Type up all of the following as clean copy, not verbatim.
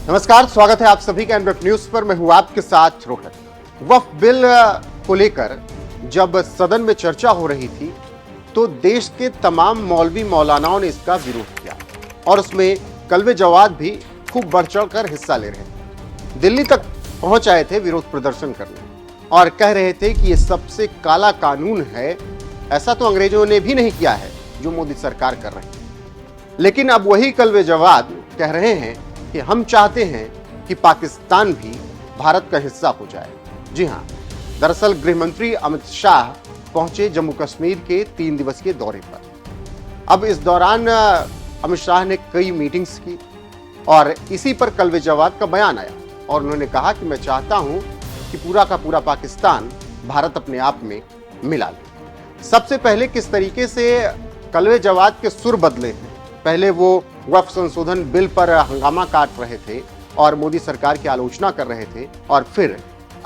नमस्कार, स्वागत है आप सभी का एनबीएफ न्यूज पर। मैं हूं आपके साथ रोहन। वक्फ बिल को लेकर जब सदन में चर्चा हो रही थी तो देश के तमाम मौलवी मौलानाओं ने इसका विरोध किया और उसमें कल्वे जवाद भी खूब बढ़ चढ़कर हिस्सा ले रहे थे। दिल्ली तक पहुंच आए थे विरोध प्रदर्शन करने और कह रहे थे कि ये सबसे काला कानून है, ऐसा तो अंग्रेजों ने भी नहीं किया है जो मोदी सरकार कर रही है। लेकिन अब वही कल्वे जवाद कह रहे हैं कि हम चाहते हैं कि पाकिस्तान भी भारत का हिस्सा हो जाए। जी हां, दरअसल गृह मंत्री अमित शाह पहुंचे जम्मू कश्मीर के 3 दिवसीय दौरे पर। अब इस दौरान अमित शाह ने कई मीटिंग्स की और इसी पर कल्वे जवाद का बयान आया और उन्होंने कहा कि मैं चाहता हूं कि पूरा का पूरा पाकिस्तान भारत अपने आप में मिला ले। सबसे पहले किस तरीके से कल्वे जवाद के सुर बदले हैं। पहले वो वक्फ संशोधन बिल पर हंगामा काट रहे थे और मोदी सरकार की आलोचना कर रहे थे और फिर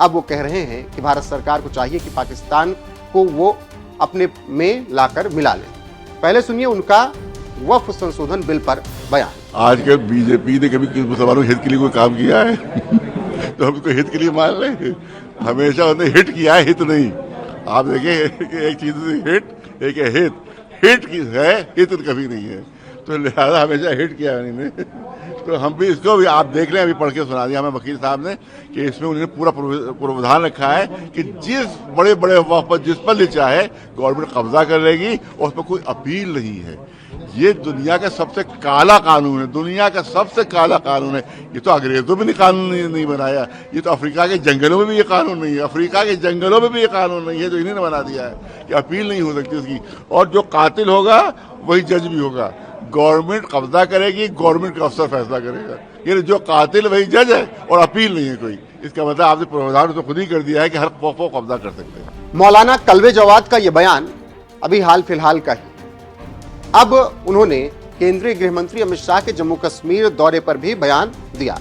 अब वो कह रहे हैं कि भारत सरकार को चाहिए कि पाकिस्तान को वो अपने में लाकर मिला ले। पहले सुनिए उनका वक्फ संशोधन बिल पर बयान। आज के बीजेपी ने कभी मुसलमानों के हित के लिए कोई काम किया है तो हम इसको हित के लिए मान लें। हमेशा उन्होंने हिट किया है, हित नहीं। आप देखिए एक चीज हिट, एक है हिट की है, हित कभी नहीं है। तो लिहाजा हमेशा हिट किया है इन्होंने। तो हम भी इसको भी आप देख लें, अभी पढ़ के सुना दिया हमें वकील साहब ने कि इसमें उन्होंने पूरा प्रावधान रखा है कि जिस बड़े बड़े वक्फ पर जिस पर ले चाहे गवर्नमेंट कब्जा कर लेगी और उस पर कोई अपील नहीं है। ये दुनिया का सबसे काला कानून है, दुनिया का सबसे काला कानून है। ये तो अंग्रेजों में कानून नहीं बनाया, ये तो अफ्रीका के जंगलों में भी ये कानून नहीं है, अफ्रीका के जंगलों में भी ये कानून नहीं है जो इन्हीं ने बना दिया है कि अपील नहीं हो सकती उसकी। और जो कातिल होगा वही जज भी होगा। गवर्नमेंट कब्जा करेगी, गवर्नमेंट का अफसर फैसला करेगा। ये जो कातिल वही जज है और अपील नहीं है कोई। इसका मतलब आपने प्रावधान तो खुद ही कर दिया है कि हर खौफ को कब्जा कर सकते हैं। मौलाना कल्वे जवाद का यह बयान अभी हाल फिलहाल का ही। अब उन्होंने केंद्रीय गृह मंत्री अमित शाह के जम्मू कश्मीर दौरे पर भी बयान दिया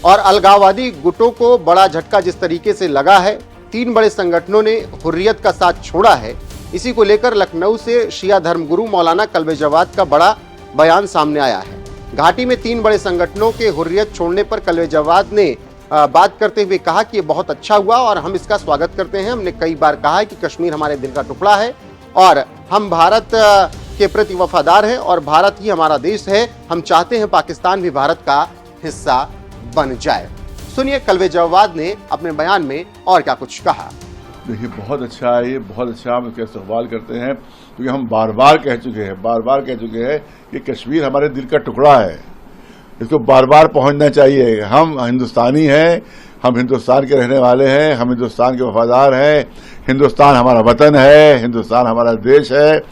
और अलगाववादी गुटों को बड़ा झटका जिस तरीके से लगा है। 3 बड़े संगठनों ने हुर्रियत का साथ छोड़ा है। इसी को लेकर लखनऊ से शिया धर्मगुरु मौलाना कल्वे जवाद का बड़ा बयान सामने आया है। घाटी में 3 बड़े संगठनों के हुर्रियत छोड़ने पर कल्वे जवाद ने बात करते हुए कहा कि ये बहुत अच्छा हुआ और हम इसका स्वागत करते हैं। हमने कई बार कहा है कि कश्मीर हमारे दिल का टुकड़ा है और हम भारत के प्रति वफादार हैं और भारत ही हमारा देश है। हम चाहते हैं पाकिस्तान भी भारत का हिस्सा बन जाए। सुनिए कल्वे जवाद ने अपने बयान में और क्या कुछ कहा। देखिए बहुत अच्छा है, ये बहुत अच्छा हम इसका इस्तेमाल करते हैं क्योंकि हम बार बार कह चुके हैं कि कश्मीर हमारे दिल का टुकड़ा है। इसको बार बार पहुंचना चाहिए। हम हिंदुस्तानी हैं, हम हिंदुस्तान के रहने वाले हैं, हम हिंदुस्तान के वफादार हैं। हिंदुस्तान हमारा वतन है, हिंदुस्तान हमारा देश है।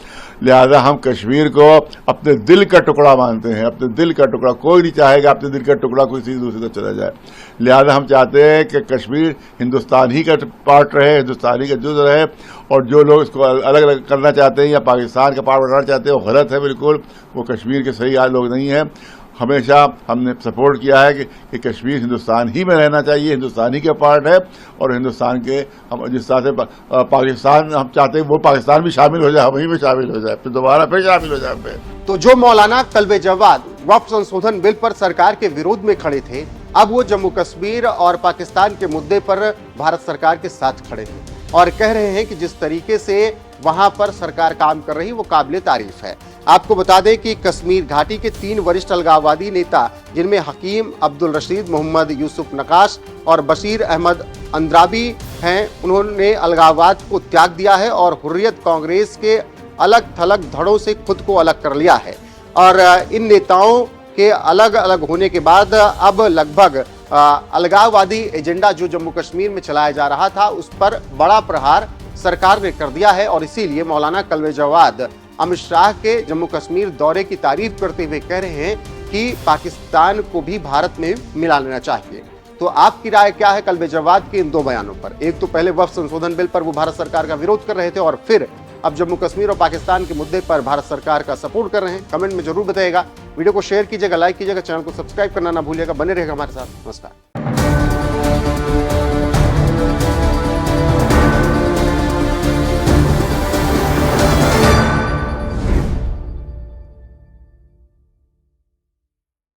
लिहाजा हम कश्मीर को अपने दिल का टुकड़ा मानते हैं, अपने दिल का टुकड़ा। कोई नहीं चाहेगा अपने दिल का टुकड़ा कोई चीज दूसरी तरफ चला जाए। लिहाजा हम चाहते हैं कि कश्मीर हिंदुस्तान ही का पार्ट रहे, हिंदुस्तान ही का जुज़ रहे। और जो लोग इसको अलग अलग करना चाहते हैं या पाकिस्तान का पार्ट बनाना चाहते हैं वो गलत है बिल्कुल। वो कश्मीर के सही लोग नहीं हैं। हमेशा हमने सपोर्ट किया है कि कश्मीर हिंदुस्तान ही में रहना चाहिए, हिंदुस्तान ही का पार्ट है। और हिंदुस्तान के हम जिस तरह से पाकिस्तान हम चाहते हैं वो पाकिस्तान भी शामिल हो जाए, हम ही में शामिल हो जाए, फिर दोबारा फिर शामिल हो जाए। तो जो मौलाना कल्वे जवाद वक्फ संशोधन बिल पर सरकार के विरोध में खड़े थे, अब वो जम्मू कश्मीर और पाकिस्तान के मुद्दे पर भारत सरकार के साथ खड़े हैं और कह रहे हैं कि जिस तरीके से वहां पर सरकार काम कर रही है वो काबिले तारीफ है। आपको बता दें कि कश्मीर घाटी के 3 वरिष्ठ अलगाववादी नेता जिनमें हकीम अब्दुल रशीद, मोहम्मद यूसुफ नकाश और बशीर अहमद अंद्राबी हैं, उन्होंने अलगाववाद को त्याग दिया है और हुर्रियत कांग्रेस के अलग थलग धड़ों से खुद को अलग कर लिया है। और इन नेताओं के अलग अलग होने के बाद अब लगभग अलगाववादी एजेंडा जो जम्मू कश्मीर में चलाया जा रहा था उस पर बड़ा प्रहार सरकार ने कर दिया है। और इसीलिए मौलाना कल्वे जवाद अमित शाह के जम्मू कश्मीर दौरे की तारीफ करते हुए कह रहे हैं कि पाकिस्तान को भी भारत में मिला लेना चाहिए। तो आपकी राय क्या है कल्वे जवाद के इन 2 बयानों पर? एक तो पहले वक्फ संशोधन बिल पर वो भारत सरकार का विरोध कर रहे थे और फिर अब जम्मू कश्मीर और पाकिस्तान के मुद्दे पर भारत सरकार का सपोर्ट कर रहे हैं। कमेंट में जरूर बताइएगा। वीडियो को शेयर कीजिएगा, लाइक कीजिएगा, चैनल को सब्सक्राइब करना ना भूलिएगा। बने रहेगा हमारे साथ। नमस्कार।